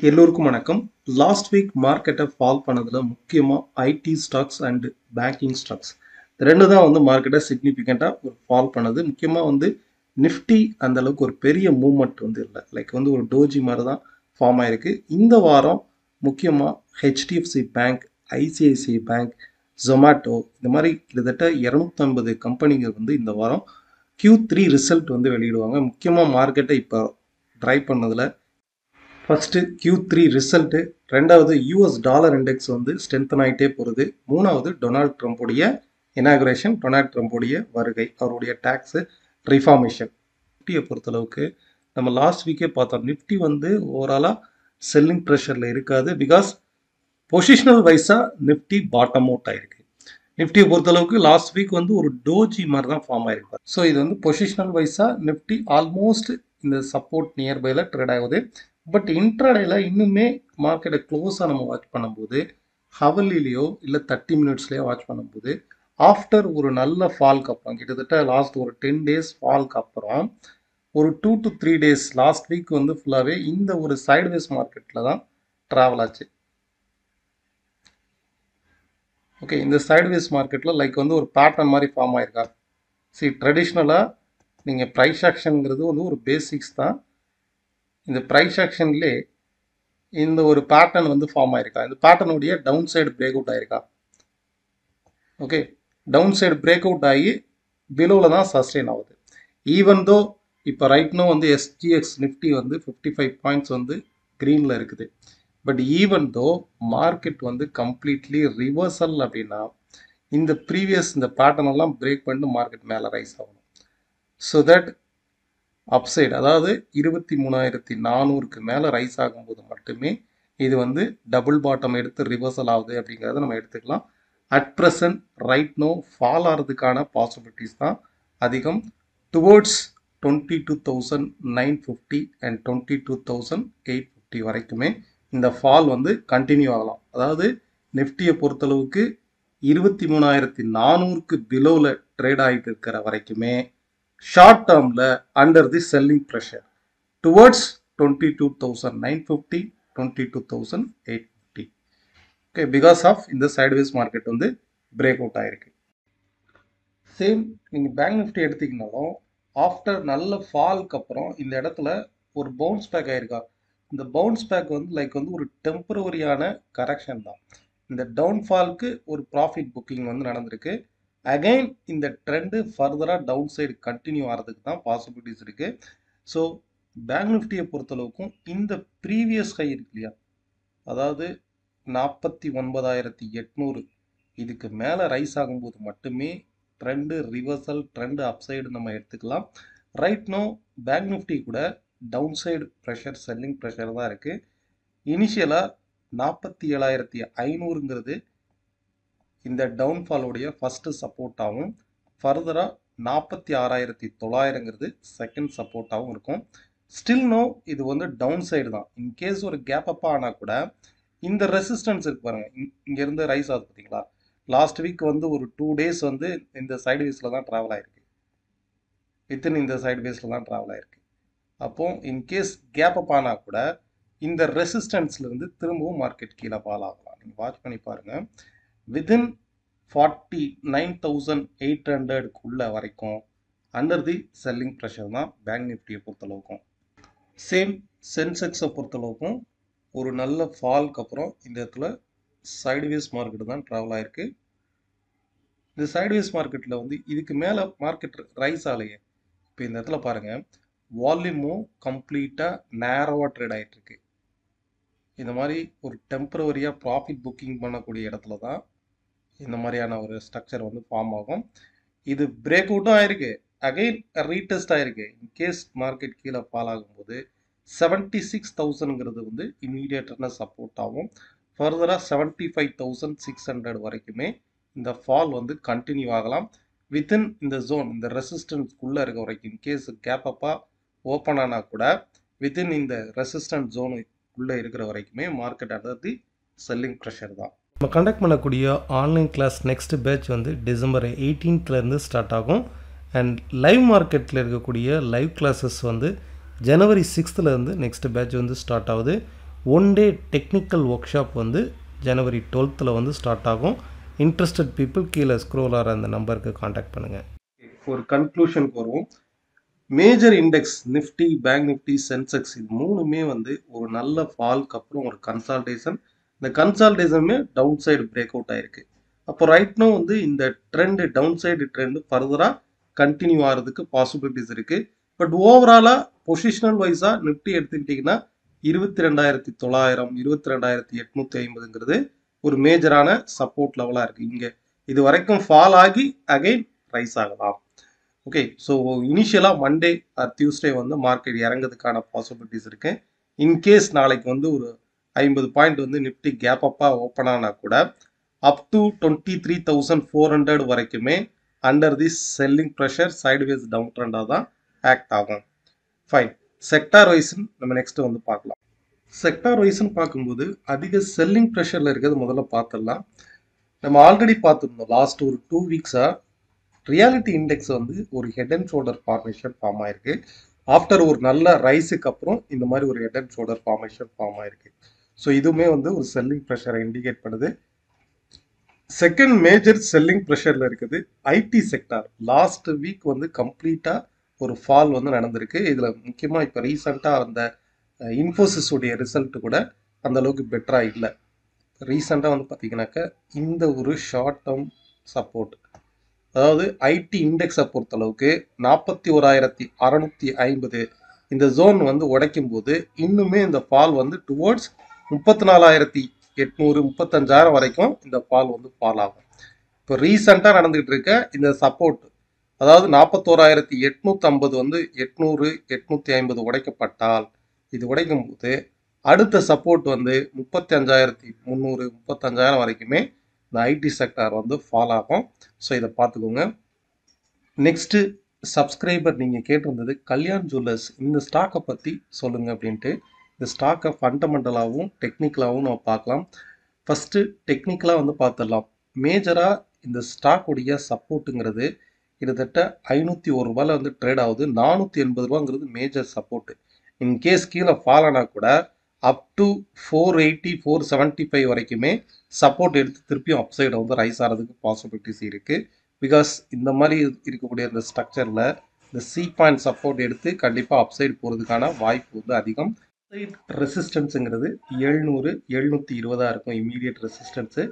எல்லோருக்கும் வணக்கம். Last week மார்க்கெட்டை ஃபால் பண்ணதில் முக்கியமாக ID stocks and banking stocks ரெண்டு தான் மார்க்கெட்டை சிக்னிஃபிகண்ட்டாக ஒரு ஃபால் பண்ணது. முக்கியமாக நிஃப்டி அந்த அளவுக்கு ஒரு பெரிய மூவ்மெண்ட் இல்லை. லைக் ஒரு டோஜி மாதிரி தான் ஃபார்ம் ஆயிருக்கு. இந்த வாரம் முக்கியமாக HDFC bank, ICICI bank, Zomato இந்த மாதிரி கிட்டத்தட்ட 250 கம்பெனிகள் இந்த வாரம் Q3 ரிசல்ட் வெளியிடுவாங்க. முக்கியமாக மார்க்கெட்டை இப்போ ட்ரை பண்ணதில் ஃபஸ்ட்டு Q3 ரிசல்ட்டு, ரெண்டாவது யூஎஸ் டாலர் இண்டெக்ஸ் ஸ்ட்ரென்தன் ஆகிட்டே போகிறது, மூணாவது டொனால்ட் ட்ரம்ப்புடைய இனாகுரேஷன், டொனால்ட் ட்ரம்ப்புடைய வருகை, அவருடைய டேக்ஸு ரிஃபார்மேஷன். நிஃப்டியை பொறுத்தளவுக்கு நம்ம லாஸ்ட் வீக்கே பார்த்தோம். நிஃப்டி ஓவராலாக செல்லிங் ப்ரெஷரில் இருக்காது. பிகாஸ் பொசிஷனல் வைஸாக நிஃப்டி பாட்டம் அவுட் ஆகிருக்கு. நிஃப்டியை பொறுத்தளவுக்கு லாஸ்ட் வீக் ஒரு டோஜி மாதிரி தான் ஃபார்ம் ஆகிருக்கு. ஸோ இது பொசிஷனல் வைஸாக நிஃப்டி ஆல்மோஸ்ட் இந்த சப்போர்ட் நியர்பையில் ட்ரேட் ஆகுது. பட் இன்ட்ராடேல இன்னுமே மார்க்கெட்டை க்ளோஸாக நம்ம வாட்ச் பண்ணும்போது, ஹவர்லிலேயோ இல்லை 30 மினிட்ஸ்லேயோ வாட்ச் பண்ணும்போது, ஆஃப்டர் ஒரு நல்ல ஃபால்க்கு அப்புறம், கிட்டத்தட்ட லாஸ்ட் ஒரு 10 டேஸ் ஃபால்க்கு அப்புறம் ஒரு 2 to 3 டேஸ் லாஸ்ட் வீக் ஃபுல்லாகவே இந்த ஒரு சைட்வேஸ் மார்க்கெட்டில் தான் ட்ராவல் ஆச்சு. ஓகே, இந்த சைட்வேஸ் மார்க்கெட்டில் லைக் ஒரு பேட்டர்ன் மாதிரி ஃபார்ம் ஆயிருக்கா? ட்ரெடிஷ்னலாக நீங்கள் ப்ரைஸ் ஆக்ஷனுங்கிறது ஒரு பேசிக்ஸ் தான். இந்த ப்ரைஸ் ஆக்ஷன்லே இந்த ஒரு பேட்டர்ன் ஃபார்ம் ஆயிருக்கா? இந்த பேட்டர்னுடைய டவுன் சைடு பிரேக் அவுட் ஆயிருக்கா? Okay, downside break out ஆகி பிலோவில் தான் சஸ்டெயின் ஆகுது. ஈவன் தோ இப்போ right now SGX Nifty 55 points க்ரீனில் இருக்குது. But even though market completely reversal அப்படின்னா இந்த ப்ரீவியஸ் இந்த பேட்டர்ன் எல்லாம் பிரேக் பண்ணிட்டு மார்க்கெட் மேலே ரைஸ் ஆகணும். ஸோ தட் அப்சைடு, அதாவது 23,400க்கு மேலே ரைஸ் ஆகும்போது மட்டுமே இது டபுள் பாட்டம் எடுத்து ரிவர்சல் ஆகுது அப்படிங்கிறத நம்ம எடுத்துக்கலாம். At present right now fall ஆகிறதுக்கான பாசிபிலிட்டிஸ் தான் அதிகம். டுவோர்ட்ஸ் 22,950 அண்ட் 22,850 வரைக்குமே இந்த ஃபால் கண்டினியூ ஆகலாம். அதாவது நிஃப்டியை பொறுத்தளவுக்கு 23,400க்கு பிலோவில் ட்ரேட் ஆகிட்டு இருக்கிற வரைக்குமே ஷார்ட் டேர்மில் under the selling pressure towards 22,950, 22,850. Okay, because of இந்த சைட்வேஸ் மார்க்கெட் பிரேக் அவுட் ஆகிருக்கு. சேம் நீங்கள் பேங்க் நிஃப்டி எடுத்திங்கனாலும் ஆஃப்டர் நல்ல ஃபால்க்கு அப்புறம் இந்த இடத்துல ஒரு பவுன்ஸ் பேக் ஆகிருக்கா? இந்த பவுன்ஸ் பேக் லைக் ஒரு டெம்பரவரியான கரெக்ஷன் தான். இந்த டவுன்ஃபால்க்கு ஒரு ப்ராஃபிட் புக்கிங் நடந்திருக்கு. அகைன் இந்த ட்ரெண்டு ஃபர்தராக டவுன் சைடு கண்டினியூ ஆகிறதுக்கு தான் பாசிபிலிட்டிஸ் இருக்குது. ஸோ பேங்க் நிஃப்டியை பொறுத்தளவுக்கும் இந்த ப்ரீவியஸ் ஹை இருக்கு இல்லையா, அதாவது 49,800 இதுக்கு மேலே ரைஸ் ஆகும்போது மட்டுமே ட்ரெண்டு ரிவர்சல், ட்ரெண்டு அப்சைடு நம்ம எடுத்துக்கலாம். ரைட் நோ பேங்க் நிஃப்டி கூட downside pressure, selling pressure தான் இருக்குது. இனிஷியலாக 47,500ங்கிறது இந்த டவுன்ஃபாலோடைய ஃபஸ்ட்டு சப்போர்ட்டாகவும், ஃபர்தராக 46,900ங்கிறது செகண்ட் சப்போர்ட்டாகவும் இருக்கும். ஸ்டில் நோ இது டவுன் சைடு தான். இன்கேஸ் ஒரு கேப் அப் ஆனால் கூட இந்த ரெசிஸ்டன்ஸ் இருக்கு பாருங்கள், இங்கேருந்து ரைஸ் ஆகுது பார்த்தீங்களா? லாஸ்ட் வீக் ஒரு 2 டேஸ் இந்த சைட்வேஸில் தான் ட்ராவல் ஆகிருக்கு. வித்தின் இந்த சைட்வேஸில் தான் ட்ராவல் ஆகிருக்கு. அப்போது இன்கேஸ் கேப் அப் ஆனால் கூட இந்த ரெசிஸ்டன்ஸ்லேருந்து திரும்பவும் மார்க்கெட் கீழே ஃபால் ஆகலாம். நீங்கள் வாட்ச் பண்ணி பாருங்கள். வித்தின் 49,800க்குள்ள வரைக்கும் அண்டர் தி செல்லிங் ப்ரெஷர் தான் பேங்க் நிஃப்டியை பொறுத்தளவுக்கும். சேம் சென்செக்ஸை பொறுத்தளவுக்கும் ஒரு நல்ல ஃபால்க்கு அப்புறம் இந்த இடத்துல சைட்வேஸ் மார்க்கெட் தான் ட்ராவல் ஆகிருக்கு. இந்த சைட்வேஸ் மார்க்கெட்டில் இதுக்கு மேலே மார்க்கெட் ரைஸ் ஆகலையே. இப்போ இந்த இடத்துல பாருங்கள், வால்யூமும் கம்ப்ளீட்டாக நேரோவாக ட்ரேட் ஆகிட்டுருக்கு. இந்த மாதிரி ஒரு டெம்பரவரியாக ப்ராஃபிட் புக்கிங் பண்ணக்கூடிய இடத்துல தான் இந்த மாதிரியான ஒரு ஸ்ட்ரக்சர் ஃபார்ம் ஆகும். இது பிரேக் அவுட்டும் ஆயிருக்கு, அகைன் ரீடெஸ்ட் ஆயிருக்கு. இன்கேஸ் மார்க்கெட் கீழே ஃபால் ஆகும்போது 76,000ங்கிறது இமீடியட்டான சப்போர்ட் ஆகும். ஃபர்தராக 75,600 வரைக்குமே இந்த ஃபால் கண்டினியூ ஆகலாம். வித்தின் இந்த ஜோன், இந்த ரெசிஸ்டன்ஸ்க்குள்ளே இருக்க வரைக்கும், இன்கேஸ் கேப் அப்பாக ஓப்பன் ஆனால் கூட வித்தின் இந்த ரெசிஸ்டன்ஸ் ஜோனு உள்ளே இருக்கிற வரைக்குமே மார்க்கெட் அதாவது செல்லிங் ப்ரெஷர் தான். நம்ம கண்டக்ட் பண்ணக்கூடிய online class next batch December 18லேருந்து ஸ்டார்ட் ஆகும். அண்ட் லைவ் மார்க்கெட்டில் இருக்கக்கூடிய லைவ் கிளாஸஸ் ஜனவரி 6லேருந்து நெக்ஸ்ட் பேட்ச் ஸ்டார்ட் ஆகுது. One day technical workshop வந்து ஜனவரி 12th வந்து ஸ்டார்ட் ஆகும். இன்ட்ரெஸ்டட் பீப்புள் கீழே ஸ்க்ரோல் ஆகிற அந்த நம்பருக்கு காண்டாக்ட் பண்ணுங்கள். ஒரு கன்க்ளூஷனுக்கு வருவோம். Major index Nifty, bank Nifty, Sensex இது மூணுமே வந்து ஒரு நல்ல ஃபால்க்கு அப்புறம் ஒரு கன்சால்டேஷன். இந்த கன்சால்டேஷனுமே டவுன் சைடு பிரேக் அவுட் ஆயிருக்கு. அப்போ ரைட்னோ வந்து இந்த ட்ரெண்டு டவுன் சைடு ட்ரெண்டு ஃபர்தராக கண்டினியூ ஆகிறதுக்கு பாசிபிலிட்டிஸ் இருக்குது. பட் ஓவராலாக பொசிஷனல் வைஸாக நிஃப்டி எடுத்துக்கிட்டிங்கன்னா 22,900 22,850ங்கிறது ஒரு மேஜரான சப்போர்ட் லெவலாக இருக்குது. இங்கே இது வரைக்கும் ஃபால் ஆகி அகைன் ரைஸ் ஆகலாம். ஓகே, ஸோ இனிஷியலாக மண்டே ஆர் டியூஸ்டே வந்து மார்க்கெட் இறங்கிறதுக்கான பாசிபிலிட்டிஸ் இருக்கு. இன்கேஸ் நாளைக்கு வந்து ஒரு 50 பாயிண்ட் வந்து நிஃப்டி கேப் அப்பாக ஓப்பன் ஆனால் கூட அப் டு 23,400 வரைக்குமே under the selling pressure sideways down ட்ரெண்டாக தான் ஆக்ட் ஆகும். ஃபைன். செக்டார் வைஸ்ன்னு நம்ம நெக்ஸ்ட் வந்து பார்க்கலாம். செக்டார் வைஸ்ன்னு பார்க்கும்போது அதிக செல்லிங் ப்ரெஷரில் இருக்கிறது முதல்ல பார்த்துடலாம். நம்ம ஆல்ரெடி பார்த்துருந்தோம் லாஸ்ட் ஒரு 2 வீக்ஸாக ரியாலிட்டி இண்டெக்ஸ் வந்து ஒரு head and shoulder formation form ஆயிருக்கு. ஆஃப்டர் ஒரு நல்ல ரைஸுக்கு அப்புறம் இந்த மாதிரி ஒரு head and shoulder formation form ஆயிருக்கு. ஸோ இதுவுமே வந்து ஒரு செல்லிங் ப்ரெஷரை இண்டிகேட் பண்ணுது. செகண்ட் மேஜர் செல்லிங் ப்ரெஷரில் இருக்குது ஐடி செக்டார். லாஸ்ட் வீக் வந்து கம்ப்ளீட்டாக ஒரு ஃபால் வந்து நடந்திருக்கு. இதில் முக்கியமாக இப்போ ரீசெண்டாக அந்த இன்ஃபோசிஸ் உடைய ரிசல்ட் கூட அந்த அளவுக்கு பெட்டராக இல்லை. ரீசெண்டாக வந்து பார்த்தீங்கன்னாக்கா இந்த ஒரு ஷார்ட் டேர்ம் சப்போர்ட், அதாவது ஐடி இண்டெக்ஸை பொறுத்தளவுக்கு 41,650 இந்த ஜோன் வந்து உடைக்கும் போது இன்னுமே இந்த ஃபால் வந்து டுவோர்ட்ஸ் 34,800 35,000 வரைக்கும் இந்த ஃபால் வந்து ஃபால் ஆகும். இப்போ ரீசெண்டாக நடந்துகிட்டு இருக்க இந்த சப்போர்ட், அதாவது 41,850 வந்து 800 850 உடைக்கப்பட்டால் இது உடைக்கும் போது அடுத்த சப்போர்ட் வந்து 35,300 35,000 வரைக்குமே இந்த ஐடி செக்டார் வந்து ஃபால் ஆகும். ஸோ இதை பார்த்துக்கோங்க. நெக்ஸ்ட்டு சப்ஸ்கிரைபர் நீங்கள் கேட்டிருந்தது கல்யாண் ஜுவல்லர்ஸ் இந்த ஸ்டாக்கை பற்றி சொல்லுங்கள் அப்படின்ட்டு. இந்த ஸ்டாக்கை ஃபண்டமெண்டலாகவும் டெக்னிக்கலாகவும் நம்ம பார்க்கலாம். ஃபஸ்ட்டு டெக்னிக்கலாக வந்து பார்த்துடலாம். மேஜராக இந்த ஸ்டாக்குடைய சப்போர்ட்டுங்கிறது கிட்டத்தட்ட 501 ரூபாயில் வந்து ட்ரேட் ஆகுது. 480 ரூபாங்கிறது மேஜர் சப்போர்ட்டு. இன்கேஸ் கீழே ஃபால் ஆனால் கூட அப் டு 480 475 வரைக்குமே சப்போர்ட் எடுத்து திருப்பியும் அப்சைடை வந்து ரைஸ் ஆகிறதுக்கு பாசிபிலிட்டிஸ் இருக்குது. பிகாஸ் இந்த மாதிரி இருக்கக்கூடிய இந்த ஸ்ட்ரக்சரில் இந்த சி பாயிண்ட் சப்போர்ட் எடுத்து கண்டிப்பாக அப்சைடு போகிறதுக்கான வாய்ப்பு வந்து அதிகம். அப்சைட் ரெசிஸ்டன்ஸுங்கிறது 700 720 இருக்கும் இம்மீடியட் ரெசிஸ்டன்ஸு.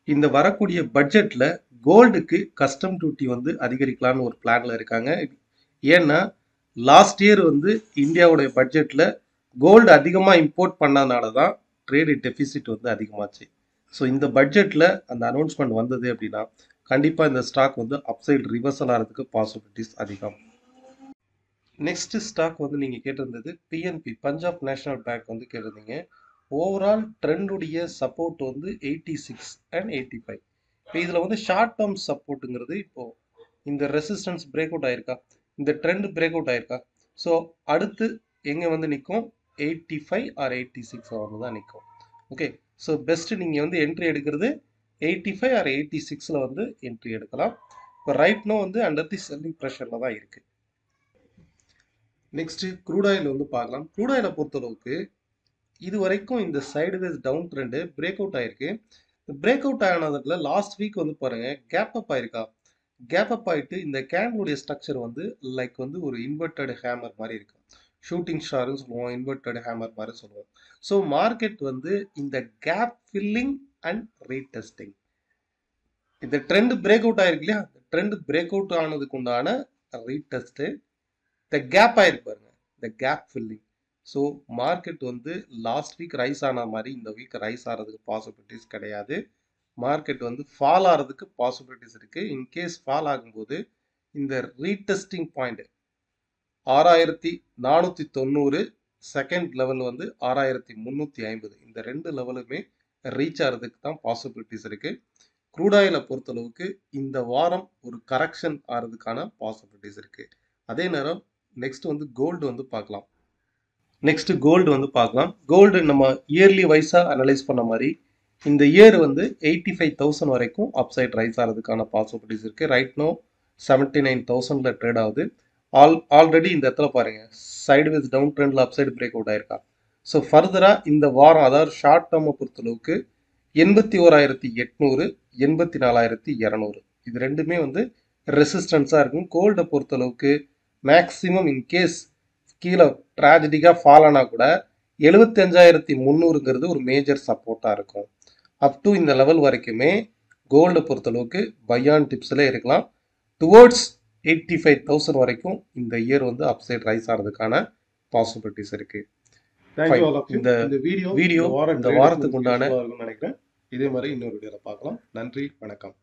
இந்த வரக்கூடிய பட்ஜெட்டில் கோல்டுக்கு கஸ்டம் டியூட்டி வந்து அதிகரிக்கலான்னு ஒரு பிளானில் இருக்காங்க. ஏன்னா லாஸ்ட் இயர் வந்து இந்தியாவுடைய பட்ஜெட்டில் கோல்டு அதிகமாக இம்போர்ட் பண்ணதுனால தான் ட்ரேடு டெபிசிட் வந்து அதிகமாச்சு. ஸோ இந்த பட்ஜெட்டில் அந்த அனௌன்ஸ்மெண்ட் வந்தது அப்படின்னா கண்டிப்பாக இந்த ஸ்டாக் வந்து அப்சைடு ரிவர்சல் ஆகிறதுக்கு பாசிபிலிட்டிஸ் அதிகம். நெக்ஸ்ட் ஸ்டாக் வந்து நீங்கள் கேட்டிருந்தது பிஎன்பி, பஞ்சாப் நேஷனல் பேங்க் வந்து கேட்டிருந்தீங்க. ஓவரால் ட்ரெண்டுடைய சப்போர்ட் வந்து 86 and 85. இப்போ இதில் வந்து ஷார்ட் டேர்ம் சப்போர்ட்டுங்கிறது இப்போது இந்த ரெசிஸ்டன்ஸ் பிரேக் அவுட் ஆயிருக்கா, இந்த ட்ரெண்ட் பிரேக் அவுட் ஆயிருக்கா. ஸோ அடுத்து எங்கே வந்து நிற்கும், 85 or 86 வந்து தான் நிற்கும். ஓகே, ஸோ பெஸ்ட்டு நீங்கள் வந்து என்ட்ரி எடுக்கிறது 85 or 86 வந்து என்ட்ரி எடுக்கலாம். இப்போ ரைட்னோ வந்து அண்டர் தி செல்லிங் ப்ரெஷரில் தான் இருக்குது. நெக்ஸ்ட்டு க்ரூட் ஆயில் வந்து பார்க்கலாம். க்ரூட் ஆயிலை பொறுத்தளவுக்கு இது வரைக்கும் இந்த sideways down trend break out ஆயிருக்கு. பிரேக் அவுட் ஆனதுல லாஸ்ட் வீக் வந்து பாருங்கள் கேப் அப் ஆயிருக்கா. கேப் அப் ஆகிட்டு இந்த கேண்டலுடைய ஸ்ட்ரக்சர் வந்து லைக் வந்து ஒரு இன்வெர்டட் ஹேமர் மாதிரி இருக்கு. ஷூட்டிங் ஸ்டார்னு சொல்லுவோம், இன்வெர்டட் ஹேமர் மாதிரி சொல்லுவோம். ஸோ மார்க்கெட் வந்து இந்த கேப் ஃபில்லிங் அண்ட் ரீடெஸ்டிங், இந்த ட்ரெண்ட் பிரேக் அவுட் ஆயிருக்கு இல்லையா, ட்ரெண்ட் பிரேக் அவுட் ஆனதுக்கு உண்டான ரீடெஸ்ட்டு, இந்த கேப் ஆயிருக்கு பாருங்க, இந்த கேப் ஃபில்லிங். ஸோ மார்க்கெட் வந்து லாஸ்ட் வீக் ரைஸ் ஆன மாதிரி இந்த வீக் ரைஸ் ஆகிறதுக்கு பாசிபிலிட்டிஸ் கிடையாது. மார்க்கெட் வந்து ஃபால் ஆகிறதுக்கு பாசிபிலிட்டிஸ் இருக்குது. இன்கேஸ் ஃபால் ஆகும்போது இந்த ரீடெஸ்டிங் பாயிண்ட் 6,490, செகண்ட் லெவல் வந்து 6,350, இந்த ரெண்டு லெவலுமே ரீச் ஆகிறதுக்கு தான் பாசிபிலிட்டிஸ் இருக்குது. க்ரூட் ஆயிலை பொறுத்தளவுக்கு இந்த வாரம் ஒரு கரெக்ஷன் ஆகிறதுக்கான பாசிபிலிட்டிஸ் இருக்குது. அதே நேரம் நெக்ஸ்ட் வந்து கோல்டு வந்து பார்க்கலாம். கோல்டு நம்ம இயர்லி வைஸாக அனலைஸ் பண்ண மாதிரி இந்த இயர் வந்து 85,000 வரைக்கும் அப்சைட் ரைஸ் ஆகிறதுக்கான பாசிபிலிட்டிஸ் இருக்குது. ரைட் நோ 79,000ல் ட்ரேட் ஆகுது. ஆல்ரெடி இந்த இடத்துல பாருங்கள் சைடுவேஸ் டவுன் ட்ரெண்டில் அப்சைடு பிரேக் அவுட் ஆயிருக்கா. ஸோ ஃபர்தராக இந்த வாரம் அதாவது ஷார்ட் டேர்மை பொறுத்தளவுக்கு 81,800 84,200 இது ரெண்டுமே வந்து ரெசிஸ்டன்ஸாக இருக்கும். கோல்டை பொறுத்தளவுக்கு மேக்ஸிமம் இன்கேஸ் கீழே ட்ராஜடிக்காக ஃபால் ஆனால் கூட 75,300ங்கிறது ஒரு மேஜர் சப்போர்ட்டாக இருக்கும். அப் டு இந்த லெவல் வரைக்குமே கோல்டை பொறுத்தளவுக்கு பையான் டிப்ஸில் இருக்கலாம். டுவோர்ட்ஸ் 85,000 வரைக்கும் இந்த இயர் வந்து அப்சைட் ரைஸ் ஆகிறதுக்கான பாசிபிலிட்டிஸ் இருக்குது. இந்த வீடியோ இந்த வாரத்துக்கு உண்டான நினைக்கிறேன். இதே மாதிரி இன்னொரு வீடியோவில் பார்க்கலாம். நன்றி, வணக்கம்.